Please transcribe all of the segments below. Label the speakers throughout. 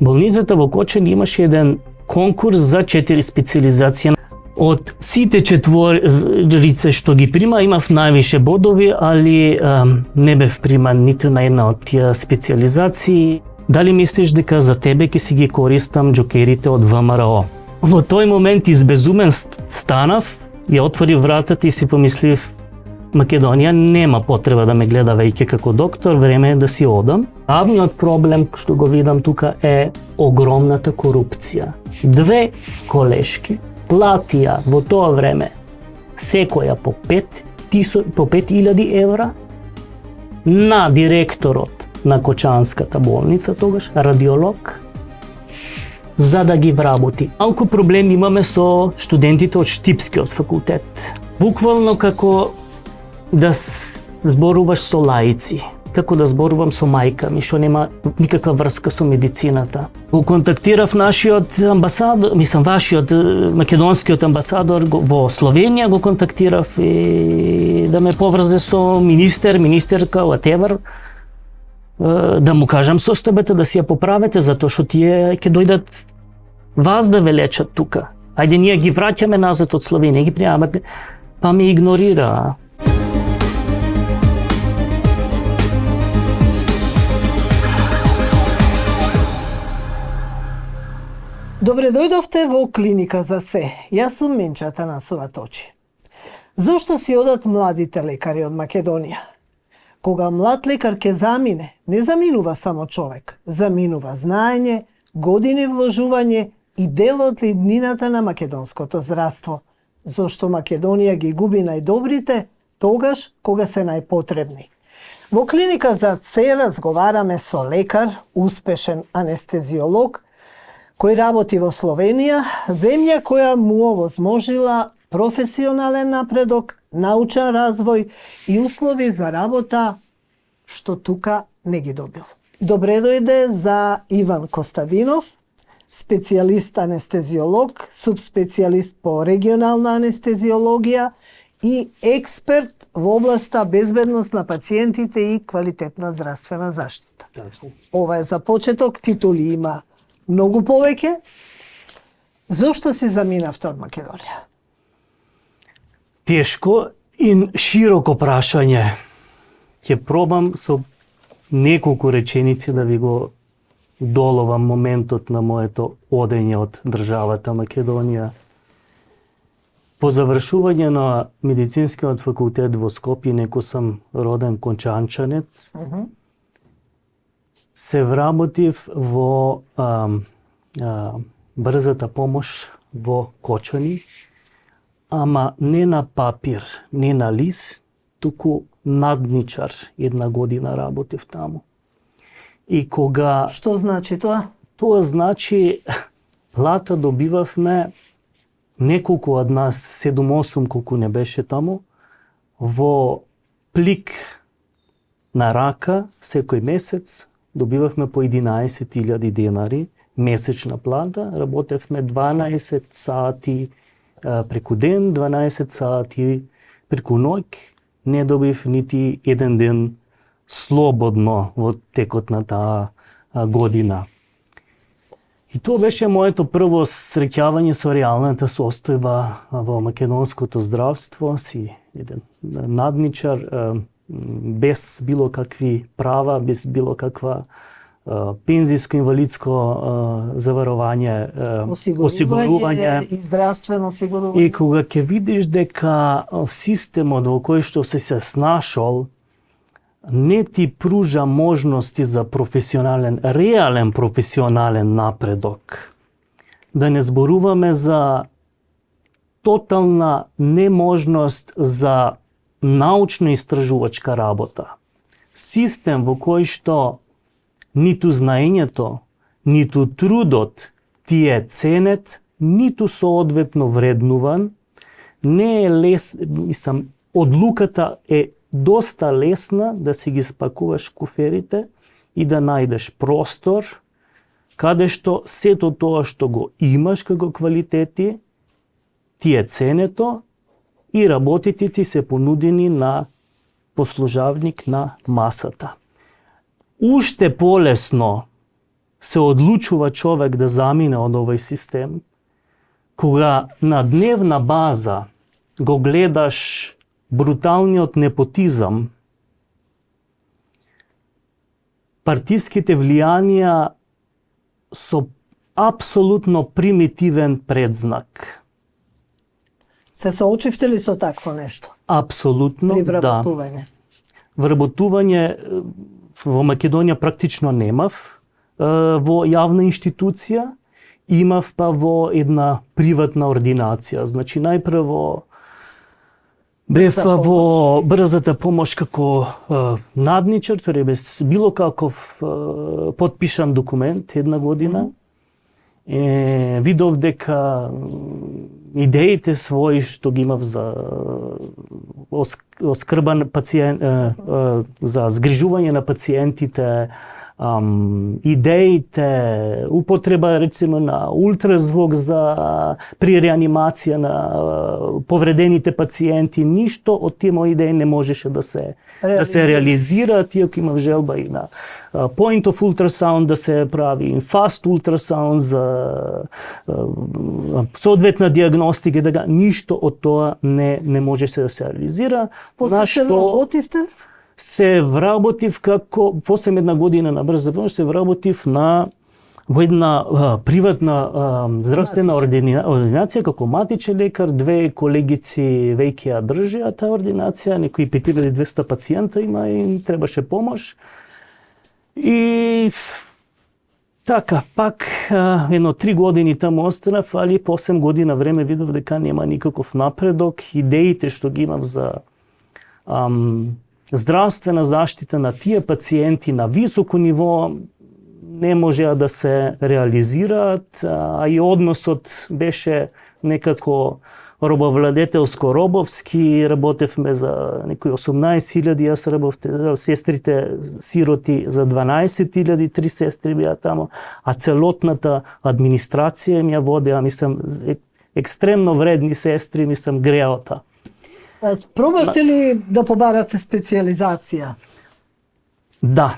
Speaker 1: Болницата во Кочани имаше еден конкурс за 4 специализации. Од сите четворица што ги прима, имав највише бодови, али не бев приман ниту на една од тие специализации. Дали мислиш дека за тебе ќе си ги користам џокерите од ВМРО? Во тој момент избезумен станав, ја отворив вратата и си помислив, Македонија нема потреба да ме гледа веќе како доктор, време е да си одам. Главниот проблем што го видам тука е огромната корупција. 2 колешки платија во тоа време секоја по 5.000 евра на директорот на Кочанската болница, тогаш радиолог, за да ги вработи. Малку проблем имаме со студентите од Штипскиот факултет. Буквално како да зборуваш со лаици, како да зборувам со мајка ми, што нема никаква врска со медицината. Го контактирав нашиот амбасадор, вашиот македонскиот амбасадор во Словенија, го контактирав и да ме поврзе со министерка, whatever, да му кажам состојбата, да си ја поправете, затоа што тие ќе дојдат вас да ве лечат тука. Ајде ние ги враќаме назад од Словенија, ги приемаме, па ме игнорира.
Speaker 2: Добре дојдовте во клиника за се. Јас сум Менча Атанасова Точи. Зошто си одат младите лекари од Македонија? Кога млад лекар ќе замине, не заминува само човек, заминува знаење, години вложување и дел од иднината на македонското здравство. Зошто Македонија ги губи најдобрите тогаш кога се најпотребни. Во клиника за се разговараме со лекар, успешен анестезиолог, кој работи во Словенија, земја која му овозможила професионален напредок, научен развој и услови за работа што тука не ги добил. Добре дојде за Иван Костадинов, специјалист анестезиолог, субспецијалист по регионална анестезиологија и експерт во областа безбедност на пациентите и квалитетна здравствена заштита. Ова е за почеток, титули има многу повеќе. Зошто си заминавте од Македонија?
Speaker 1: Тешко и широко прашање. Ќе пробам со неколку реченици да ви го доловам моментот на моето одење од државата Македонија. По завршување на медицинскиот факултет во Скопје, неко сум роден кончанчанец, се вработив во брзата помош во Кочани, ама не на папир, не на лист, туку надничар. 1 година работев таму. И кога...
Speaker 2: Што значи тоа?
Speaker 1: Тоа значи плата добивавме неколку од нас, 7-8 колку не беше таму, во плик на рака секој месец добивавме по 11.000 денари месечна плата, работевме 12 сати преку ден, 12 сати преку ноќ, не добив нити еден ден слободно во текот на таа година. И тоа беше моето прво среќавање со реалната состојба во македонското здравство, си еден надничар, без било какви права, без било каква пензиско-инвалидско заварување, осигурување
Speaker 2: и здравствено осигурување.
Speaker 1: И кога ќе видиш дека системот во кој што се снашол не ти пружа можности за реален професионален напредок, да не зборуваме за тотална неможност за научно-истражувачка работа. Систем во кој што ниту знаењето, ниту трудот ти е ценет, ниту соодветно вреднуван, не е одлуката е доста лесна да си ги спакуваш куферите и да најдеш простор каде што сето тоа што го имаш како квалитети ти е ценето и работите ти се понудени на послужавник на масата. Уште полесно се одлучува човек да замине од овој систем, кога на дневна база го гледаш бруталниот непотизам, партиските влијанија со апсолутно примитивен предзнак.
Speaker 2: Се соочивте ли со такво нешто?
Speaker 1: Апсолутно,
Speaker 2: При
Speaker 1: да.
Speaker 2: вработување?
Speaker 1: Вработување во Македонија практично немав во јавна институција, имав па во една приватна ординација. Значи, најпрво бев во брзата помош како надничар, без било каков потпишан документ една година. Видов дека идеите своји што ги имав за оскрбан пациент, за згрижување на пациентите, идеите, употреба речемо на ултразвук за при реанимација на повредените пациенти, ништо од тие мои идеи не можеше да се реализира, иако имав желба и на point of ultrasound да се прави, fast ultrasound за соодветна диагностика, така ништо од тоа не можеше да се реализира.
Speaker 2: После се вработивте?
Speaker 1: Се вработив како, после една година на брза помош, се вработив во една приватна здравствена ординација како матичен лекар. Две колегици веќе ја држеа таа ординација, некои 5200 пациента има и им требаше помош. И така, пак едно 3 години таму останав, али по 8 година време видов дека нема никаков напредок. Идеите што ги имав за здравствена заштита на тие пациенти на високо ниво не можеа да се реализираат, а и односот беше некако робовладетелско-робовски, работевме за некои 18.000, јас работев, сестрите сироти за 12.000, 3 сестри беа тамо, а целотната администрација им ја водеа, мислам, екстремно вредни сестри, мислам, греота.
Speaker 2: Пробавте ли да побарате специализација?
Speaker 1: Да.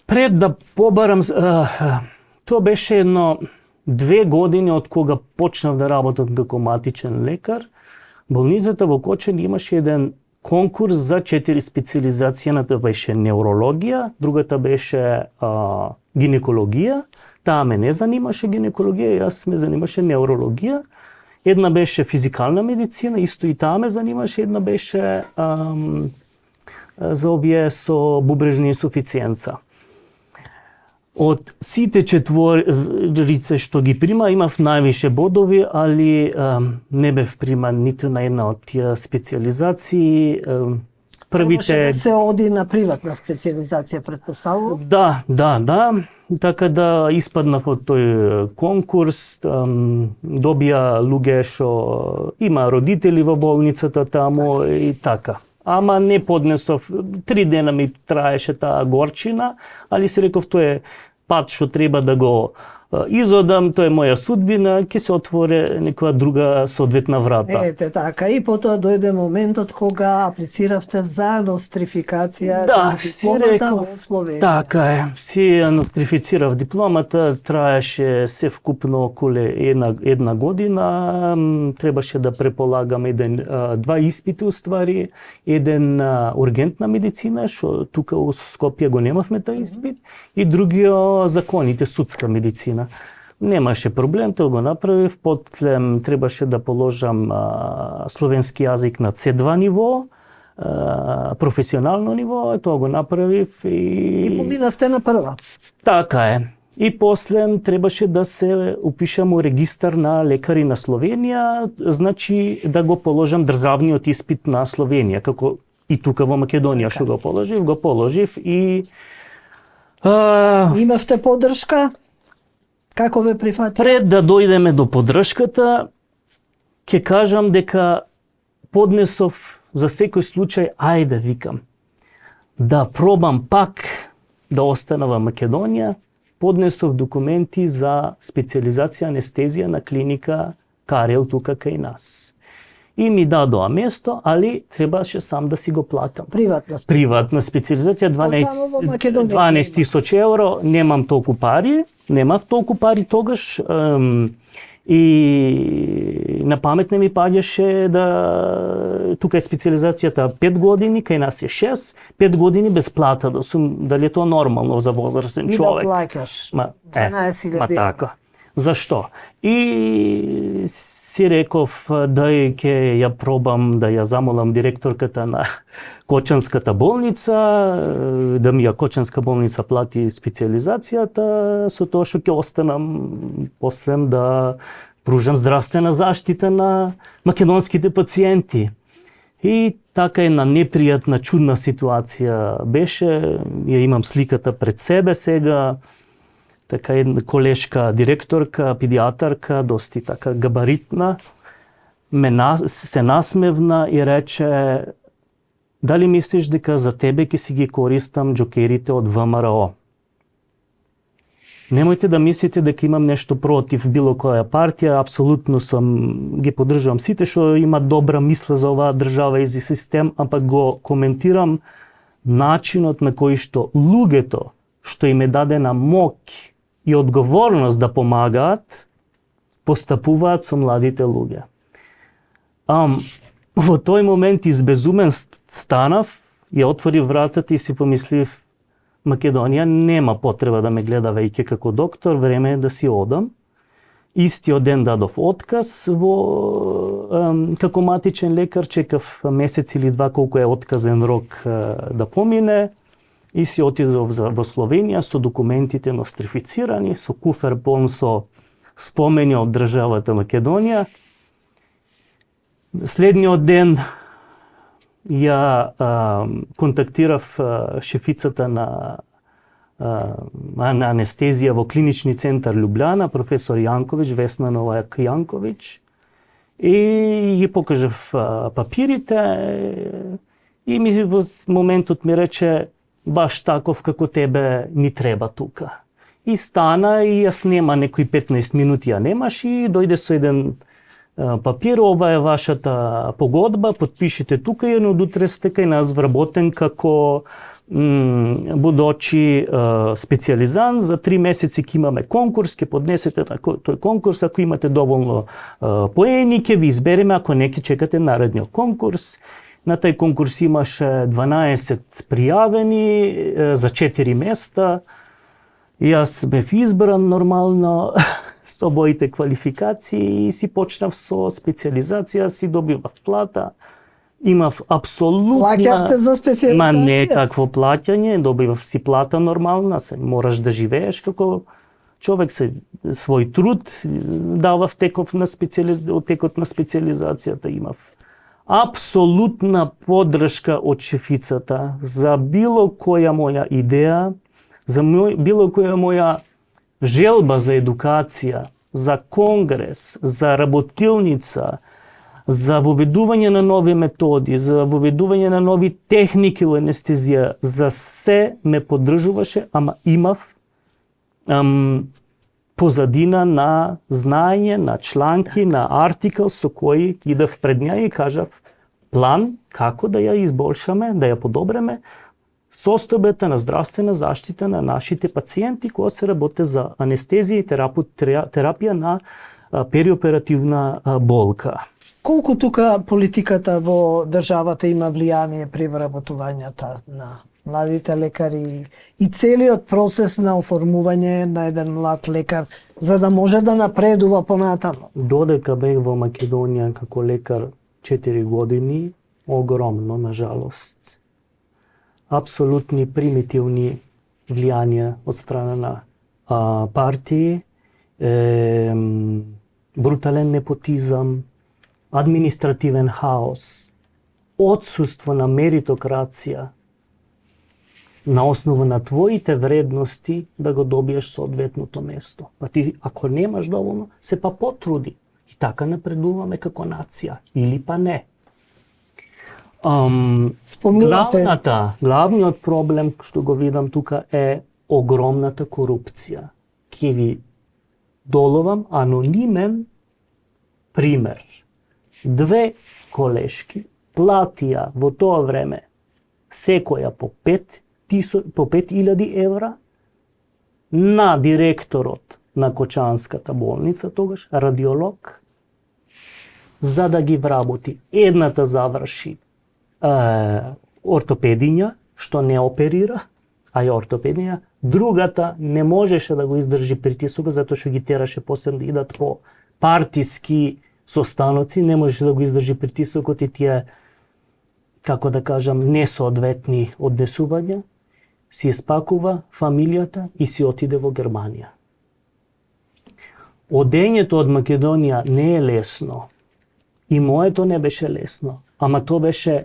Speaker 1: Пред да побарам, тоа беше едно 2 години од кога почнав да работам како матичен лекар. Болницата во Кочани имаше еден конкурс за 4 специализации. Едната беше неврологија, другата беше гинекологија. Таа ме не занимаше гинекологија, јас ме занимаше неврологија. Една беше физикална медицина, исто и таа ме занимаше, една беше за овие со бубрежна инсуфициенца. Од сите четворица што ги прима, имав највише бодови, али не бев приман ниту на една од тие специализации.
Speaker 2: Требаше да се оди на приватна специализација, предпоставувам?
Speaker 1: Да. Така да испаднав од тој конкурс, добија луѓе што има родители во болницата таму и така. Ама не поднесов, 3 дена ми траеше таа горчина, али се реков тоа е пат што треба да го изодам, тоа е моја судбина, ќе се отворе некоја друга соодветна врата.
Speaker 2: Ете така, и потоа дојде моментот кога аплициравте за нострификација на дипломата во Словенија.
Speaker 1: Така е, си нострифицирав дипломата, траеше се вкупно околу една година, требаше да преполагам два испити уствари, еден ургентна медицина, што тука во Скопје го немавме тој испит, и другиот законите, судска медицина. Немаше проблем, тоа го направив, потлем требаше да положам словенски јазик на C2 ниво, професионално ниво, тоа го направив и
Speaker 2: поминавте на прва.
Speaker 1: Така е. И после требаше да се упишам у регистар на лекари на Словенија, значи да го положам државниот испит на Словенија, како и тука во Македонија што го положив и
Speaker 2: имавте поддршка? Како ве прифати?
Speaker 1: Пред да дојдеме до поддршката, ќе кажам дека поднесов за секој случај, ајде викам, да пробам пак да остана во Македонија, поднесов документи за специализација анестезија на клиника Карел тука кај нас. И ми дадоа место, али требаше сам да си го платам. Приватна специализација, 12.000 евро, немам толку пари, немав толку пари тогаш, и на памет не ми паѓаше да тука е специализацијата 5 години, кај нас е 6, 5 години без плата, дали е тоа нормално за возрастен човек?
Speaker 2: И да плаќаш 12.000.
Speaker 1: Така. Зашто? И си реков дај ќе ја пробам да ја замолам директорката на Кочанската болница, да ми ја Кочанска болница плати специализацијата, со тоа што ќе останам после да пружам здравствена заштита на македонските пациенти. И така една непријатна, чудна ситуација беше, ја имам сликата пред себе сега, така една колешка директорка, педиатарка, доста така габаритна, се насмевна и рече: дали мислиш дека за тебе ќе си ги користам џокерите од ВМРО? Немојте да мислите дека имам нешто против било која партија, апсолутно ги поддржувам сите што имаат добра мисла за оваа држава и за систем, ампак го коментирам начинот на кој што луѓето што им е дадена моќ и одговорност да помагаат, постапуваат со младите луѓе. Во тој момент избезумен станав, ја отворив вратата и си помислив: Македонија нема потреба да ме гледа веќе како доктор, време е да си одам. Истиот ден дадов отказ како матичен лекар, чекав месец или два колку е отказен рок да помине, и си отидов во Словенија со документите нострифицирани, со куфер полн со спомени од државата Македонија. Следниот ден ја контактирав шефицата на анестезија во клинични центар Љубљана, професор Јанковиќ, Весна Новак Јанковиќ, и ги покажав папирите, и во моментот ми рече: баш таков како тебе ни треба тука. И стана, и јас нема некои 15 минути ја немаш, и дојде со еден папир: ова е вашата погодба, подпишите тука, и од утре сте кај нас вработен како будочи специјализант. За 3 месеци ќе имаме конкурс, ќе поднесете на тој конкурс, ако имате доволно поени, ќе ви избереме, ако не, ќе чекате наредниот конкурс. На тај конкурс имаше 12 пријавени за 4 места. Јас бев избран нормално со моите квалификации и си почнав со специјализација, си добивав плата. Имав апсолутно...
Speaker 2: Плаќавте за специјализација?
Speaker 1: Ма не какво плаќање, добивав си плата нормална, мораш да живееш како човек, свој труд давав текот на специјализацијата имав. Апсолутна поддршка од шефицата за било која моја идеја, за било која моја желба за едукација, за конгрес, за работилница, за воведување на нови методи, за воведување на нови техники во анестезија, за се ме поддржуваше, ама имав позадина на знаење, на чланки, на артикл со кој идев пред неа и кажав план како да ја изболшаме, да ја подобреме состојбата на здравствена заштита на нашите пациенти кога се работи за анестезија и терапија на периоперативна болка.
Speaker 2: Колку тука политиката во државата има влијание при вработувањето на младите лекари и целиот процес на оформување на еден млад лекар, за да може да напредува понатаму?
Speaker 1: Додека бех во Македонија како лекар 4 години, огромно, на жалост, апсолутни примитивни влијанија од страна на партии, брутален непотизам, административен хаос, отсуство на меритокрација, на основа на твоите вредности да го добиеш соодветното место. Па ти, ако немаш доволно, се па потруди. И така напредуваме како нација. Или па не. Главниот проблем што го видам тука е огромната корупција. Ке ви доловам анонимен пример. 2 колешки платија во тоа време секоја по 5.000 евра на директорот на Кочанската болница, тогаш радиолог, за да ги вработи. Едната заврши ортопедиња, што не оперира, а е ортопедиња, другата не можеше да го издржи притисокот, затоа што ги тераше после да идат по партиски состаноци, не можеше да го издржи притисокот и тие, како да кажам, несоодветни однесувања, си спакува фамилијата и си отиде во Германија. Одењето од Македонија не е лесно. И моето не беше лесно, ама тоа беше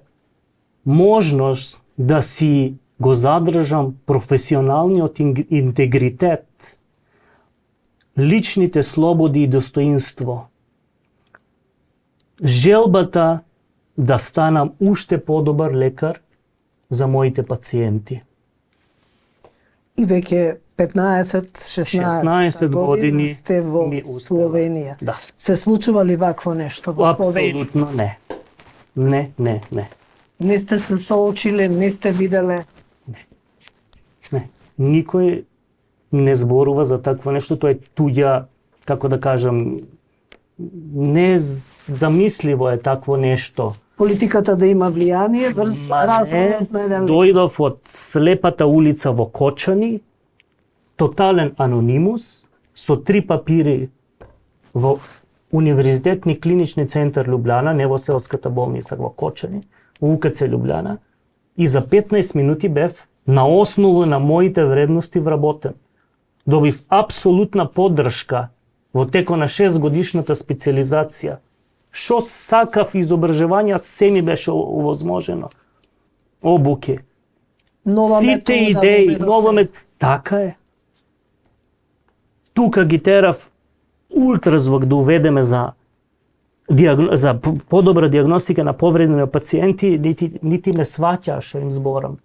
Speaker 1: можност да си го задржам професионалниот интегритет, личните слободи и достоинство, желбата да станам уште подобар лекар за моите пациенти.
Speaker 2: И веќе 15-16 години сте во Словенија.
Speaker 1: Да.
Speaker 2: Се случува ли вакво нешто во Словенија?
Speaker 1: Апсолутно не. Не.
Speaker 2: Не сте се соочиле, не сте виделе?
Speaker 1: Не. Никој не зборува за такво нешто, тоа е туѓа, како да кажам, незамисливо е такво нешто.
Speaker 2: Политиката да има влијание врз развојот на еден лекар.
Speaker 1: Дојдов од слепата улица во Кочани, тотален анонимус, со 3 папири во Универзитетни клинични центар Лјубљана, не во селската болница во Кочани, во УКЦ Лјубљана, и за 15 минути бев на основа на моите вредности вработен. Добив апсолутна поддршка во теко на 6 годишната специализација. Што сакав изображувања, се ми беше овозможено. Обуки.
Speaker 2: Нова
Speaker 1: Сите
Speaker 2: метода,
Speaker 1: идеи, нова метода. Така е. Тука ги терав ултразвук да уведеме за подобра диагностика на повреди на пациенти, нити ме сваќа што им зборам.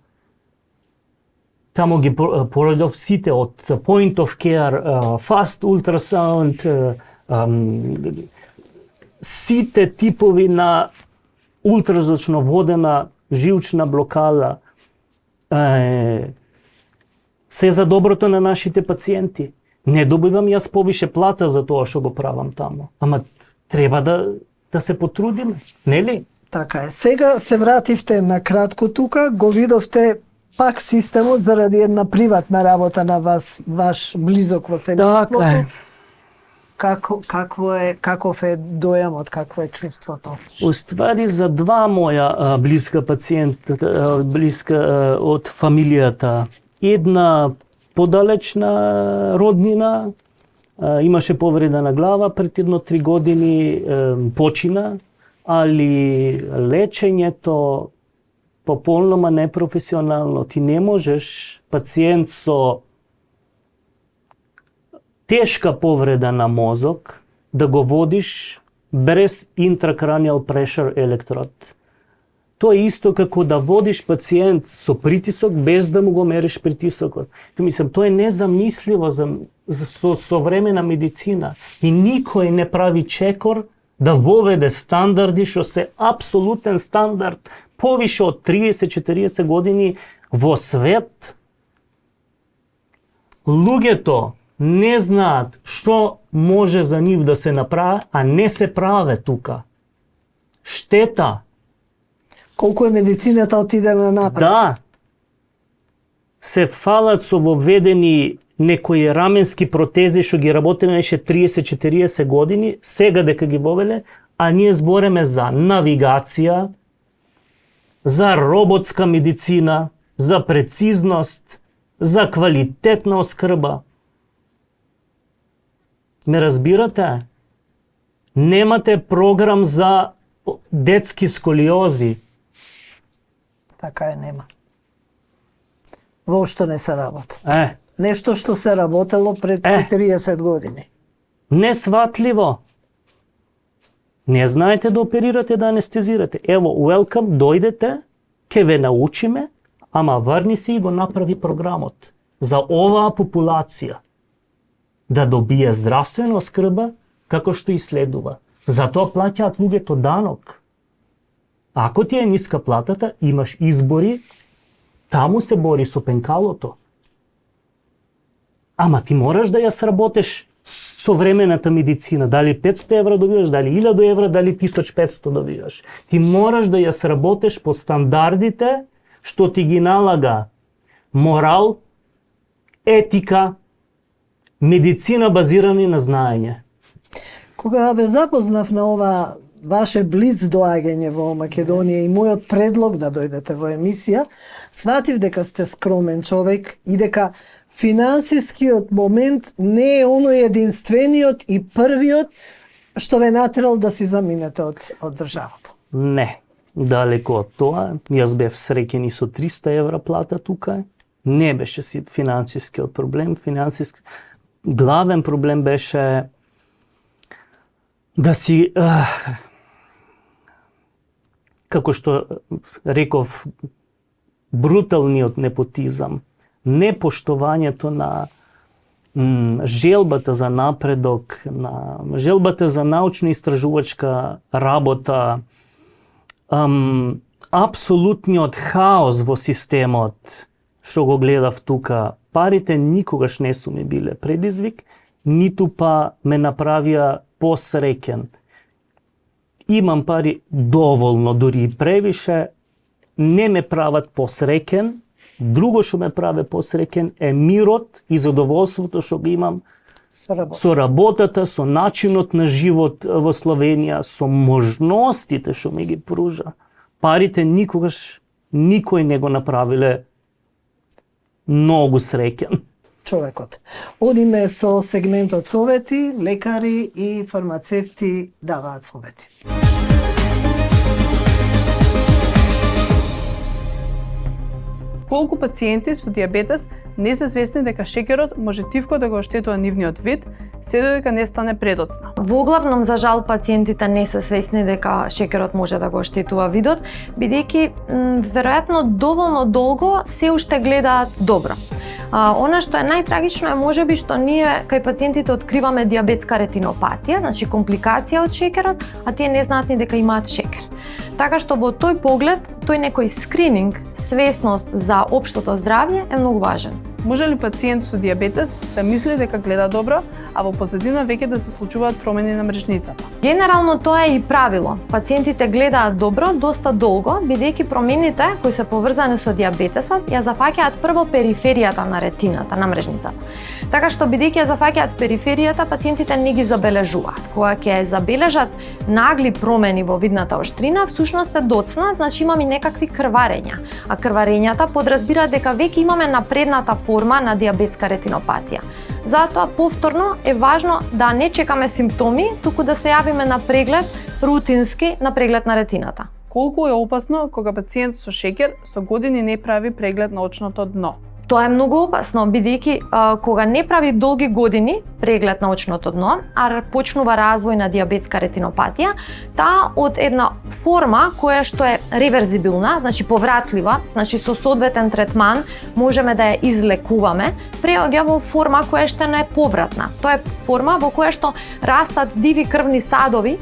Speaker 1: Тамо ги поредов сите од point of care, fast ultrasound, сите типови на ултразвучно водена жилчна блокада, се за доброто на нашите пациенти. Не добивам јас повише плата за тоа што го правам тамо, ама треба да се потрудиме, нели?
Speaker 2: Така е. Сега се вративте на кратко тука, го видовте пак системот заради една приватна работа на ваш близок во семејството.
Speaker 1: Така е.
Speaker 2: Каков е дојамот, какво е чувството?
Speaker 1: Уствари за 2 моја блиска блиска од фамилијата. Една подалечна роднина имаше повреда на глава пред 3 години, почина, али лечењето пополнoma непрофесионално. Ти не можеш пациент со тешка повреда на мозок да го водиш без intracranial pressure electrode. Тоа е исто како да водиш пациент со притисок без да му го мериш притисокот. Мислам, тоа е незамисливо за современа медицина. И никој не прави чекор да воведе стандарди што се апсолутен стандард повише од 30-40 години во свет. Луѓето не знаат што може за нив да се направи, а не се праве тука. Штета.
Speaker 2: Колку е медицината отидена напред.
Speaker 1: Да. Се фалат со воведени некои раменски протези што ги работелеше 30-40 години, сега дека ги вовеле, а ние збореме за навигација, за роботска медицина, за прецизност, за квалитетна оскрба. Ме разбирате? Немате програм за детски сколиози.
Speaker 2: Така е, нема. Воопшто не се работи. Нешто што се работело пред 40 години.
Speaker 1: Несватливо. Не знаете да оперирате, да анестезирате. Ево, welcome, дојдете, ке ве научиме, ама врни се и го направи програмот за оваа популација да добие здравствена скрба како што и следува. Затоа плаќаат луѓето данок. Ако ти е ниска платата, имаш избори, таму се бори со пенкалото. Ама ти мораш да ја сработеш современата медицина. Дали 500 евра добиваш, дали 1000 евра, дали 1500 добиваш. Ти мораш да ја сработеш по стандардите што ти ги налага морал, етика, медицина базирани на знаење.
Speaker 2: Кога ве запознав на ова ваше блиц доаѓање во Македонија и мојот предлог да дојдете во емисија, сватив дека сте скромен човек и дека финансискиот момент не е оној единствениот и првиот што ве натерал да си заминете од државата.
Speaker 1: Не, далеко од тоа. Јас бев среќен и со 300 евра плата тука. Не беше си финансискиот проблем. Главен проблем беше да си, како што реков, бруталниот непотизам, непоштувањето на желбата за напредок, на желбата за научно-истражувачка работа, апсолутниот хаос во системот, што го гледав тука. Парите никогаш не су ми биле предизвик, ниту па ме направија посреќен. Имам пари доволно, дури и превише, не ме прават посреќен. Друго што ме праве посреќен е мирот и задоволството што го имам со работата, со начинот на живот во Словенија, со можностите што ми ги пружа. Парите никогаш никој не го направиле многу среќен.
Speaker 2: Човекот. Одиме со сегментот совети, лекари и фармацевти даваат совети.
Speaker 3: Колку пациенти со диабетес не се свесни дека шеќерот може тивко да го оштетува нивниот вид, се додека не стане предоцна.
Speaker 4: Воглавном, за жал, пациентите не се свесни дека шеќерот може да го оштетува видот, бидејќи веројатно доволно долго се уште гледаат добро. Она што е најтрагично е можеби што ние кај пациентите откриваме диабетска ретинопатија, значи компликација од шеќерот, а тие не знаат ни дека имаат шеќер. Така што во тој поглед, тој некој скрининг, свесност за општото здравје е многу важен.
Speaker 3: Може ли пациент со диабетес да мисли дека гледа добро, а во позадина веќе да се случуваат промени на мрежницата?
Speaker 4: Генерално тоа е и правило. Пациентите гледаат добро доста долго, бидејќи промените кои се поврзани со диабетесот ја зафаќаат прво периферијата на ретината, на мрежницата. Така што бидејќи ја зафаќаат периферијата, пациентите не ги забележуваат. Кога ќе забележат нагли промени во виднатаоштрина, всушност е доцна, значи имаме некакви крварења. А крварењата подразбираат дека веќе имаме напредната форма на диабетска ретинопатија. Затоа повторно е важно да не чекаме симптоми, туку да се јавиме на преглед рутински, на преглед на ретината.
Speaker 3: Колку е опасно кога пациент со шеќер со години не прави преглед на очното дно?
Speaker 4: Тоа е многу опасно, бидејќи кога не прави долги години преглед на очното дно, а почнува развој на диабетска ретинопатија, таа од една форма која што е реверзибилна, значи повратлива, значи со соодветен третман можеме да ја излекуваме, преоѓа во форма која што не е повратна. Тоа е форма во која што растат диви крвни садови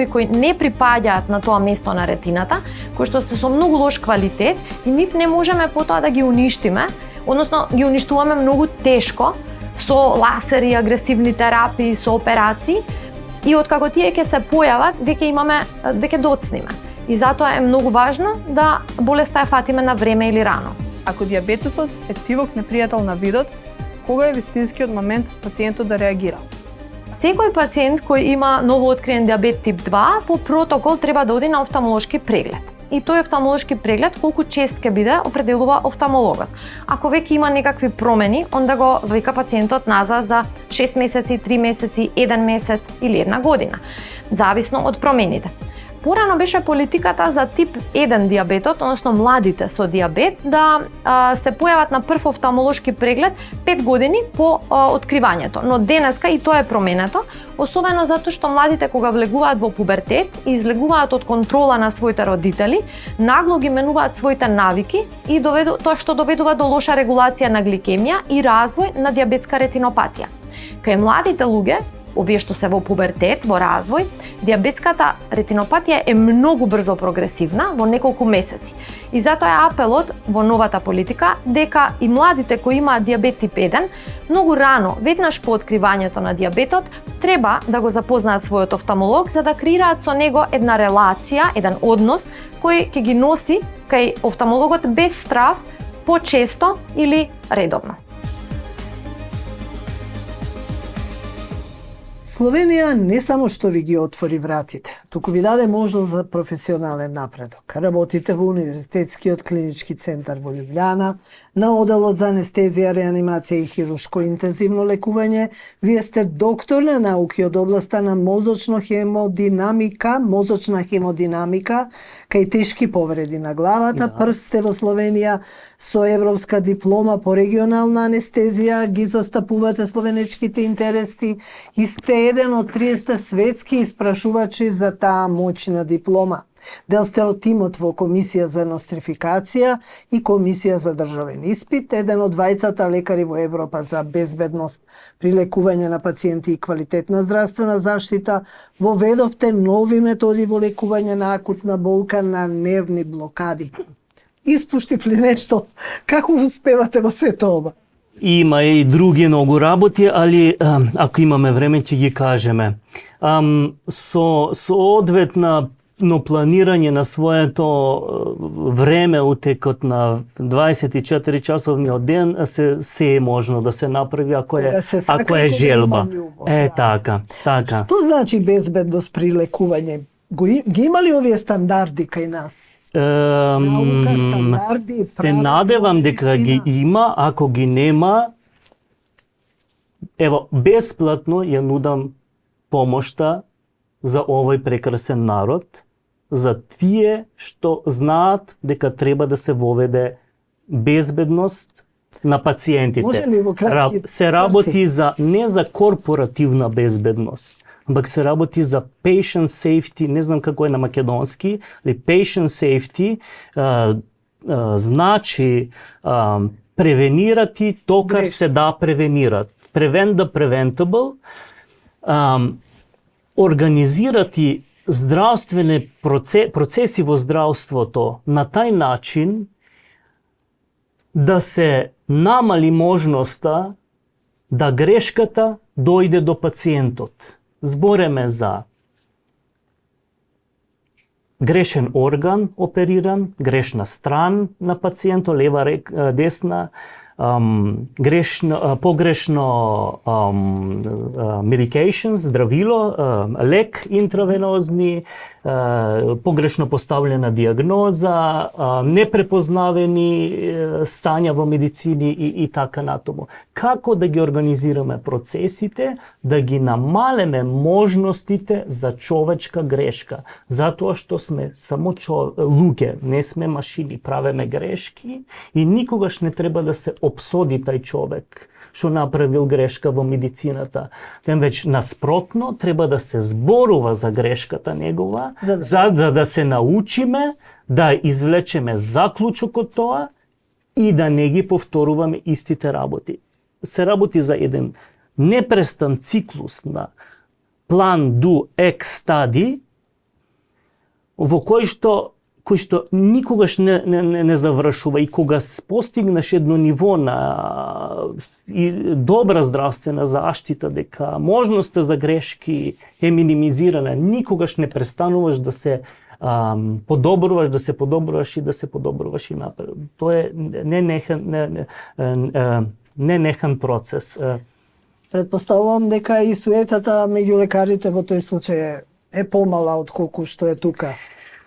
Speaker 4: кои не припаѓаат на тоа место на ретината, кои што се со многу лош квалитет и нив не можеме потоа да ги уништиме, односно ги уништуваме многу тешко со ласери, агресивни терапии, со операции, и откако тие ќе се појават, веќе доцниме. И затоа е многу важно да болеста ја фатиме на време или рано.
Speaker 3: Ако диабетесот е тивок непријател на видот, кога е вистинскиот момент пациентот да реагира?
Speaker 4: Секој пациент кој има новооткриен диабет тип 2 по протокол треба да оди на офталмолошки преглед. И тој офталмолошки преглед колку чест ќе биде определува офталмологот. Ако веќе има некакви промени, онда го вика пациентот назад за 6 месеци, 3 месеци, 1 месец или 1 година, зависно од промените. Порано беше политиката за тип 1 диабетот, односно младите со диабет, да се појават на прв офталмолошки преглед 5 години по откривањето. Но денеска и тоа е променето, особено затоа што младите кога влегуваат во пубертет и излегуваат од контрола на своите родители, нагло ги менуваат своите навики и тоа што доведува до лоша регулација на гликемија и развој на диабетска ретинопатија. Кај младите луѓе овие што се во пубертет, во развој, диабетската ретинопатија е многу брзо прогресивна, во неколку месеци. И затоа е апелот во новата политика дека и младите кои имаат диабет тип 1, многу рано, веднаш по откривањето на диабетот, треба да го запознаат својот офталмолог за да креираат со него една релација, еден однос кој ќе ги носи кај офталмологот без страв, почесто или редовно.
Speaker 2: Словенија не само што ви ги отвори вратите, туку ви даде можност за професионален напредок. Работите во Универзитетскиот клинички центар во Љубљана, на оделот за анестезија, реанимација и хируршко интензивно лекување. Вие сте доктор на науки од областа на мозочна хемодинамика, кај тешки повреди на главата. Прв сте во Словенија со европска диплома по регионална анестезија, ги застапувате словенечките интереси и сте еден од 30 светски испрашувачи за таа моćна диплома. Дел сте од тимот во Комисија за нострификација и Комисија за државен испит, еден од двајцата лекари во Европа за безбедност при лекување на пациенти и квалитетна здравствена заштита. Воведовте нови методи во лекување на акутна болка на нервни блокади. Испуштив ли нешто? Како успевате во сето ова?
Speaker 1: Има и други многу работи, али ако имаме време ќе ги кажеме. Со одветна планирање на своето време утекот на 24 часовниот ден се е можно да се направи ако е желба. Така.
Speaker 2: Што значи безбедност при лекување? Ги има ли овие стандарди кај нас? Наука, стандарди,
Speaker 1: се надевам дека ги има, ако ги нема, ево, бесплатно ја нудам помошта за овој прекрасен народ, за тие што знаат дека треба да се воведе безбедност на пациентите.
Speaker 2: Може ли во кратки
Speaker 1: се работи не за корпоративна безбедност, амpak се работи за patient safety, не знам како е на македонски, ali patient safety значи превенирати токар се да превенират. Prevent the preventable, организирати здравствени процеси во здравството на тај начин да се намали можноста да грешката дојде до пациентот. Збореме за грешен орган опериран, грешна стран на пациентот, лева, десна, погрешно medication, здравило, лек интравенозни, погрешно поставljena диагноза, непрепознавени стања во медицини и така натаму. Како да ги организираме процесите, да ги намалеме можностите за човечка грешка, затоа што сме само луѓе, не сме машини, правиме грешки и никогаш не треба да се обсоди тај човек што направил грешка во медицината. Темвеќе наспротно треба да се зборува за грешката негова, за да се научиме, да извлечеме заклучок од тоа и да не ги повторуваме истите работи. Се работи за еден непрестан циклус на план do X study, во кој што никогаш не завршува и кога постигнеш едно ниво на и добра здравствена заштита, дека можноста за грешки е минимизирана, никогаш не престануваш да се подобруваш, да се подобруваш и да се подобруваш и напред. Тоа е не нехан процес.
Speaker 2: Предпоставувам дека и суетата меѓу лекарите во тој случај е помала отколку што е тука.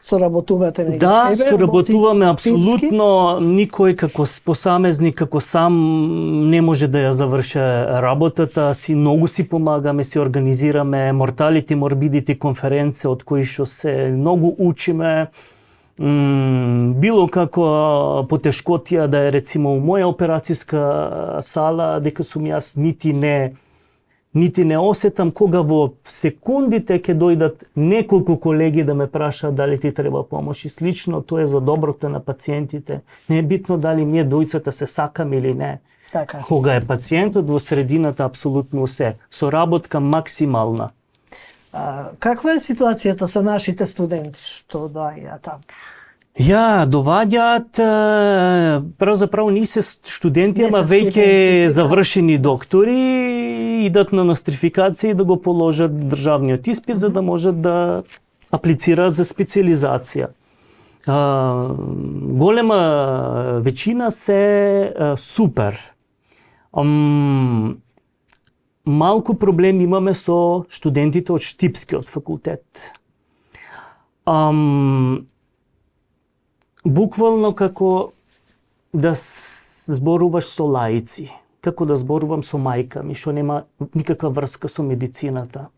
Speaker 2: Соработувате меѓу себе?
Speaker 1: Да, соработуваме апсолутно. Никој како посамезник, како сам не може да ја заврши работата. Многу си помагаме, си организираме морталити, морбидити конференција од кои што се многу учиме. Било како потешкотија да е рецимо у моја операцијска сала, дека сум јас нити не осетам кога во секундите ќе дојдат неколку колеги да ме прашаат дали ти треба помош и слично, тоа е за доброто на пациентите. Не е битно дали ние двојцата се сакаме или не.
Speaker 2: Така.
Speaker 1: Кога е пациентот во средината апсолутно се, соработка максимална.
Speaker 2: Каква е ситуацијата со нашите студенти што доаѓаат таму?
Speaker 1: Доваѓаат, заправо не се студенти,
Speaker 2: Не
Speaker 1: ама
Speaker 2: се
Speaker 1: веќе
Speaker 2: студенти,
Speaker 1: завршени доктори, идат на нострификација и да го положат државниот испит за да можат да аплицираат за специализација. Голема веćина се супер. Малку проблем имаме со студентите од Штипскиот факултет. Буквално како да зборуваш со лаици, како да зборувам со мајка ми, што нема никаква врска со медицината.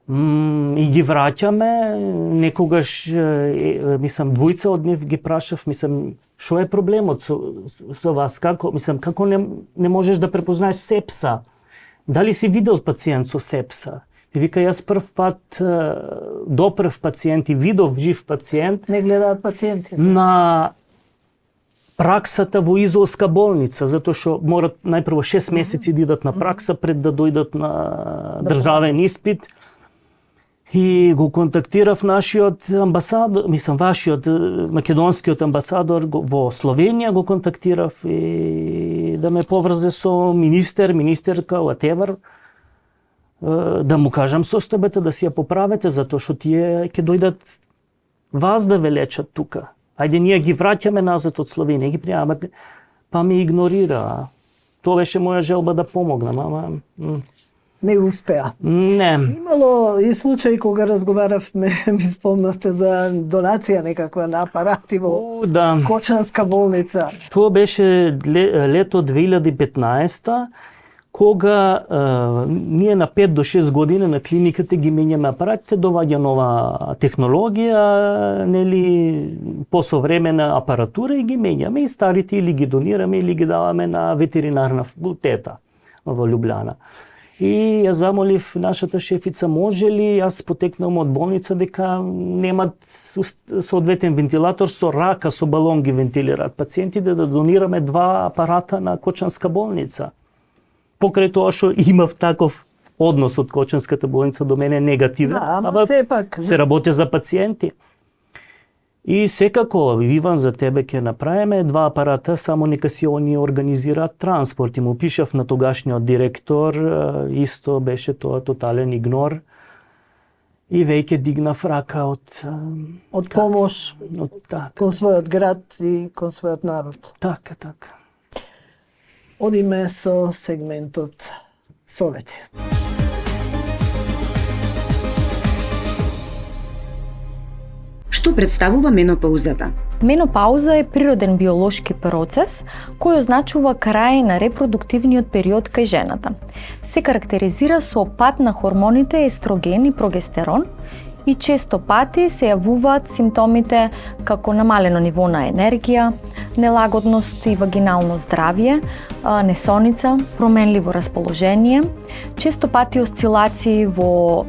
Speaker 1: И ги враќаме, некогаш, двојца од нив ги прашав, што е проблемот со вас, како не можеш да препознаеш сепса? Дали си видел пациент со сепса? И вика, јас прв пат допрв пациент и видов жив пациент.
Speaker 2: Не гледаат пациенти.
Speaker 1: На праксата во Изолска болница, затоа што морат најпрво 6 месеци да идат на пракса пред да дојдат на државен испит. И го контактирав нашиот амбасадор, вашиот македонскиот амбасадор во Словенија го контактирав и да ме поврзе со министерка, whatever, да му кажам состојбата да си ја поправете, затоа што тие ќе дојдат вас да ве лечат тука. Ајде ние ги враќаме назад од Словенија, ги пријамат, па ме игнорира. Тоа беше моја желба да помогнам, ама
Speaker 2: не успеа.
Speaker 1: Не.
Speaker 2: Имало и случаи кога разговаравме, ми спомнавте за донација некаква на апарати во Кочанска болница.
Speaker 1: Тоа беше лето 2015, кога ние на 5 до 6 години на клиниката ги менјаме апаратите, доваѓа нова технологија, посовремена апаратура и ги менјаме, и старите или ги донираме или ги даваме на ветеринарна факултета во Љубљана. И ја замолив нашата шефица, може ли, јас потекнам од болница дека немат соодветен вентилатор, со рака, со балон ги вентилираат пациентите, да донираме 2 апарата на Кочанска болница. Покрај тоа што имав таков однос од Кочанската болница до мене негативен,
Speaker 2: ама сепак
Speaker 1: се работи за пациенти. И секако, Иван, за тебе ќе направиме 2 апарата, само нека си они организираат транспорт. И му пишав на тогашниот директор, исто беше тоа тотален игнор. И веќе дигнав рака од
Speaker 2: помош кон својот град и кон својот народ.
Speaker 1: Така.
Speaker 2: Одиме со сегментот совети.
Speaker 5: Што представува менопаузата?
Speaker 6: Менопауза е природен биолошки процес кој означува крај на репродуктивниот период кај жената. Се карактеризира со пад на хормоните естроген и прогестерон и често пати се јавуваат симптомите како намалено ниво на енергија, нелагодност и вагинално здравје, несоница, променливо расположение, често пати осцилации во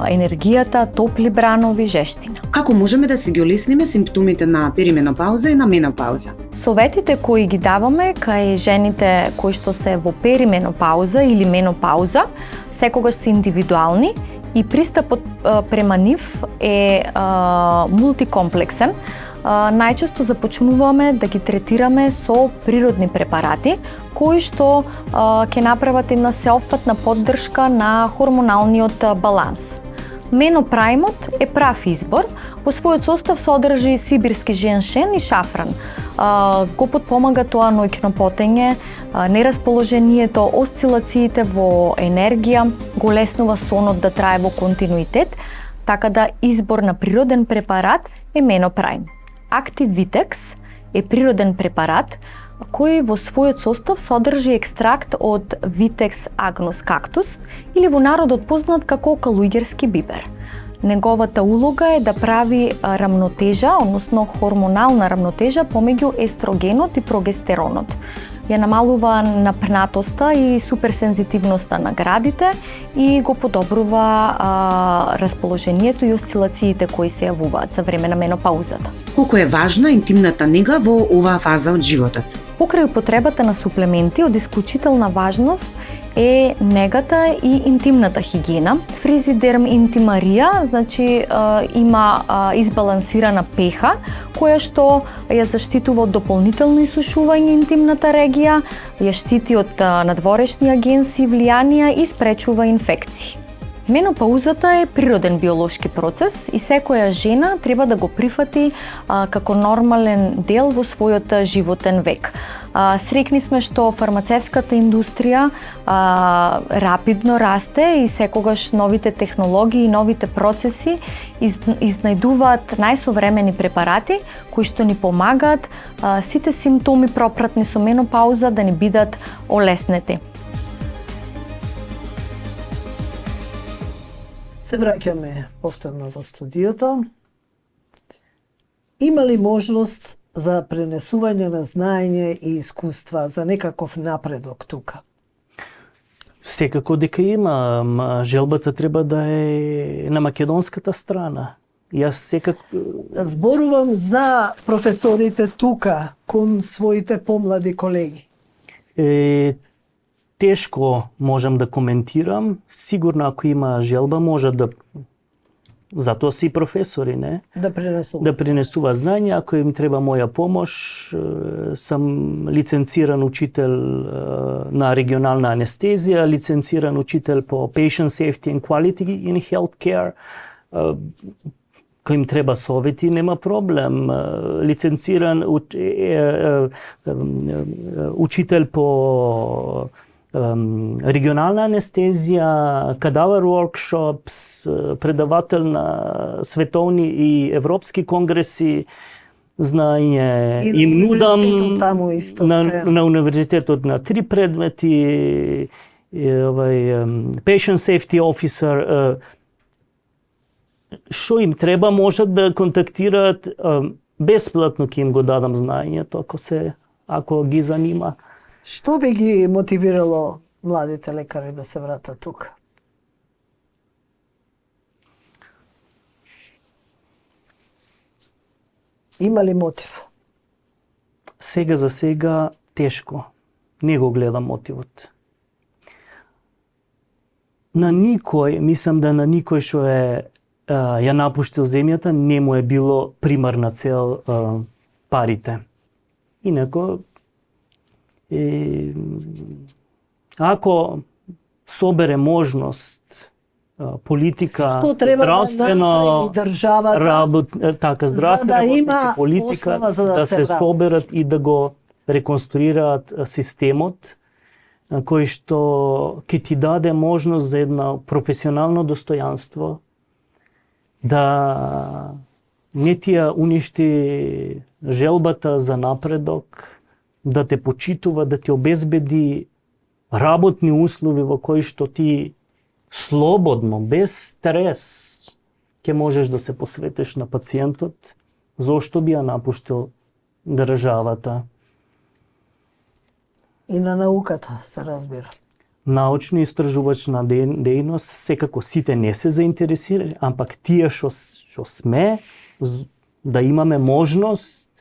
Speaker 6: енергијата, топли бранови, жештина.
Speaker 5: Како можеме да си ги олесниме симптомите на перименопауза и на менопауза?
Speaker 6: Советите кои ги даваме кај жените кои што се во перименопауза или менопауза секогаш се индивидуални и пристапот према нив е мултикомплексен. Најчесто започнуваме да ги третираме со природни препарати кои што ќе направат една сеопфатна поддршка на хормоналниот баланс. Менопраймот е прав избор, во својот состав содржи сибирски женшен и шафран. Го потпомага тоа ноќно потење, нерасположението, осцилациите во енергија, го леснува сонот да трае во континуитет, така да избор на природен препарат е Менопрайм. Актив Витекс е природен препарат кој во својот состав содржи екстракт од Витекс агнус кактус или во народот познат како калуѓерски бибер. Неговата улога е да прави рамнотежа, односно хормонална рамнотежа помеѓу естрогенот и прогестеронот. Ја намалува напнатоста и суперсензитивноста на градите и го подобрува расположението и осцилациите кои се јавуваат за време на менопаузата.
Speaker 5: Колку е важна интимната нега во оваа фаза од животот?
Speaker 6: Покрај употребата на суплементи, од исклучителна важност е негата и интимната хигиена. Фризидерм интимарија, значи има избалансирана пеха, која што ја заштитува од дополнително исушување интимната регија, ја штити од надворешни агенси и влијанија и спречува инфекции. Менопаузата е природен биолошки процес и секоја жена треба да го прифати како нормален дел во својот животен век. Срекни сме што фармацевската индустрија рапидно расте и секогаш новите технологии и новите процеси изнајдуваат најсовремени препарати кои што ни помагаат сите симптоми пропратни со менопауза да ни бидат олеснети.
Speaker 2: Се враќаме повторно во студиото. Има ли можност за пренесување на знаење и искуства, за некаков напредок тука?
Speaker 1: Секако дека има, желбата треба да е на македонската страна. Јас секако...
Speaker 2: Зборувам за професорите тука, кон своите помлади колеги.
Speaker 1: Тешко можам да коментирам. Сигурно ако има желба може да... Затоа си професори, не?
Speaker 2: Да пренесува.
Speaker 1: Да пренесува знање. Ако им треба моја помош, сам лиценциран учител на регионална анестезија, лиценциран учител по Patient Safety and Quality in Healthcare. Кој им треба совети, нема проблем. Лиценциран учител по регионална анестезија, кадавар workshops, предавател на световни и европски конгреси, знаење им нудам на универзитетот на 3 предмети, Patient Safety Officer, што им треба можат да контактираат, бесплатно ќе им го дадам знаењето ако ги занима.
Speaker 2: Што би ги мотивирало младите лекари да се вратат тука? Има ли мотив?
Speaker 1: Сега за сега тешко. Не го гледам мотивот. На никој, мислам да на никој што ја напуштил земјата, не му е било примарна цел парите. Инако, ако собере можност политика, здравствено здравствена политика да се соберат и да го реконструираат системот, кој што ќе ти даде можност за едно професионално достојанство, да не ти ја уништи желбата за напредок, да те почитува, да ти обезбеди работни услови во кои што ти слободно, без стрес, ќе можеш да се посветиш на пациентот, зошто би ја напуштил државата.
Speaker 2: И на науката, се разбира.
Speaker 1: Научно-истражувачна дејност, секако сите не се заинтересирани, ампак тие што сме, да имаме можност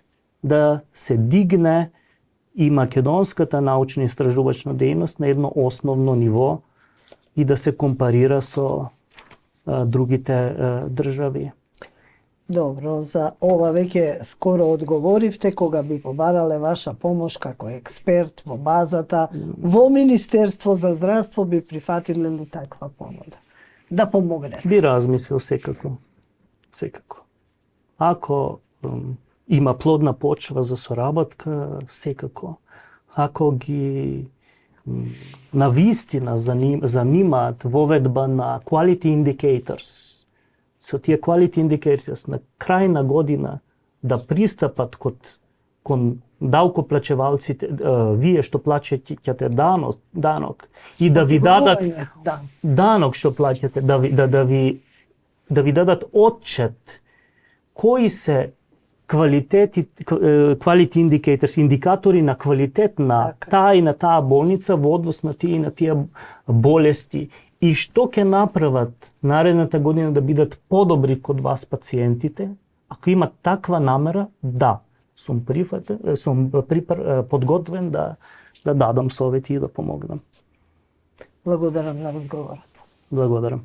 Speaker 1: да се дигне и македонската научно-истражувачна дејност на едно основно ниво и да се компарира со другите држави.
Speaker 2: Добро, за ова веќе скоро одговоривте кога би побарале ваша помош како експерт во базата, во Министерство за здравство би прифатиле ли таква помода? Да помогне.
Speaker 1: Би размислил секако. Секако. Ако има плодна почва за соработка, секако. Ако ги навистина занимаат воведба на quality indicators, со тие quality indicators на крај на година да пристапат кон далкоплачевалците, вие што плаќате данок и да ви дадат данок што плаќате, да ви да ви дадат отчет кои се quality indicators, индикатори на квалитет на таа и на таа болница во однос на тие и на тие болести и што ќе направат наредната година да бидат подобри код вас пациентите. Ако има таква намера, да, сум подготвен да дадам совети и да помогнам.
Speaker 2: Благодарам на разговорот.
Speaker 1: Благодарам.